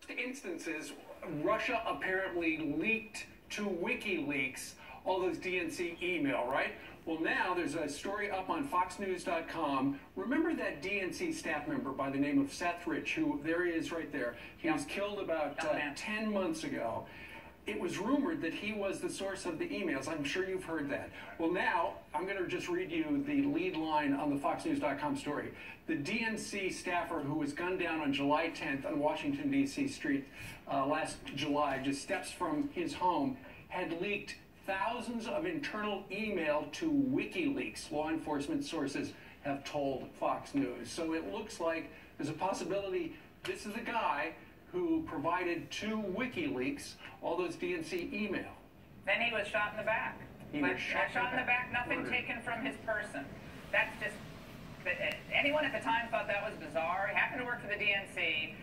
Instances, Russia apparently leaked to WikiLeaks all those DNC email, right? Well, now there's a story up on FoxNews.com. Remember that DNC staff member by the name of Seth, who, there he is right there. He was killed about 10 months ago. It was rumored that he was the source of the emails. I'm sure you've heard that. Well, now, I'm going to just read you the lead line on the FoxNews.com story. The DNC staffer who was gunned down on July 10th on Washington, D.C. street last July, just steps from his home, had leaked thousands of internal email to WikiLeaks, law enforcement sources have told Fox News. So it looks like there's a possibility this is the guy who provided to WikiLeaks all those DNC email. Then he was shot in the back. He was shot in the back, nothing taken from his person. That's just, anyone at the time thought that was bizarre. He happened to work for the DNC,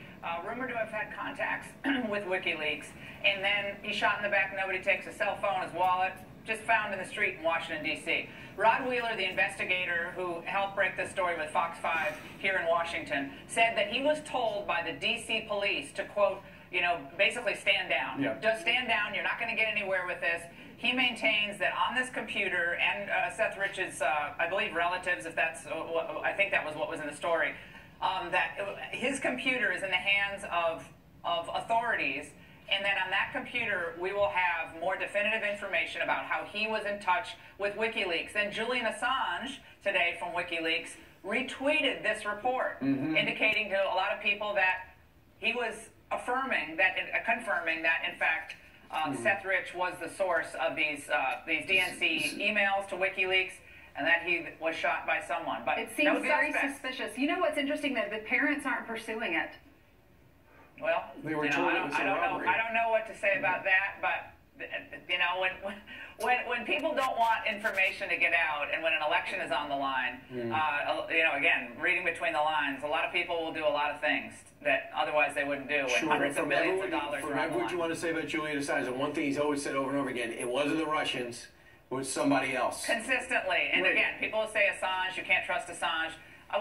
rumored to have had contacts with WikiLeaks, and then he's shot in the back, nobody takes his cell phone, his wallet, just found in the street in Washington, D.C. Rod Wheeler, the investigator who helped break this story with Fox 5 here in Washington, said that he was told by the D.C. police to, quote, you know, basically stand down. Yeah. Just stand down. You're not going to get anywhere with this. He maintains that on this computer, and Seth Rich's, I believe, relatives, if that's, I think that was what was in the story, that his computer is in the hands of authorities, and that on that computer we will have more definitive information about how he was in touch with WikiLeaks. Then Julian Assange, today from WikiLeaks, retweeted this report, indicating to a lot of people that he was affirming that, confirming that, in fact, Seth Rich was the source of these DNC emails to WikiLeaks, and that he was shot by someone. But it seems very suspicious. You know what's interesting? That the parents aren't pursuing it. Well, they were I don't know what to say about that, but you know, when people don't want information to get out, and when an election is on the line, you know, again, reading between the lines, a lot of people will do a lot of things that otherwise they wouldn't do. When hundreds of millions of dollars are on the line. What you want to say about Julian Assange? And one thing he's always said over and over again: it wasn't the Russians, it was somebody else. Consistently, and again, people say Assange, you can't trust Assange.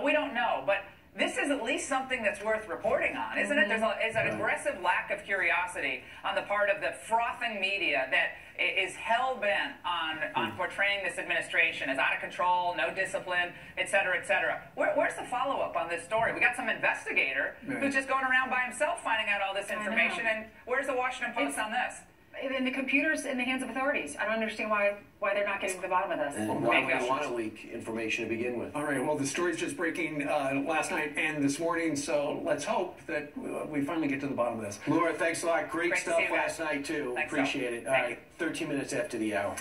We don't know, but this is at least something that's worth reporting on, isn't it? There's an aggressive lack of curiosity on the part of the frothing media that is hell-bent on portraying this administration as out of control, no discipline, et cetera, et cetera. Where's the follow-up on this story? We got some investigator who's just going around by himself finding out all this information, and where's the Washington Post on this? And the computer's in the hands of authorities. I don't understand why they're not getting to the bottom of this. And why would they want to leak information to begin with? All right, well, the story's just breaking last night and this morning, so let's hope that we finally get to the bottom of this. Laura, thanks a lot. Great stuff last night, too. Thanks, Appreciate it. All right, 13 minutes after the hour.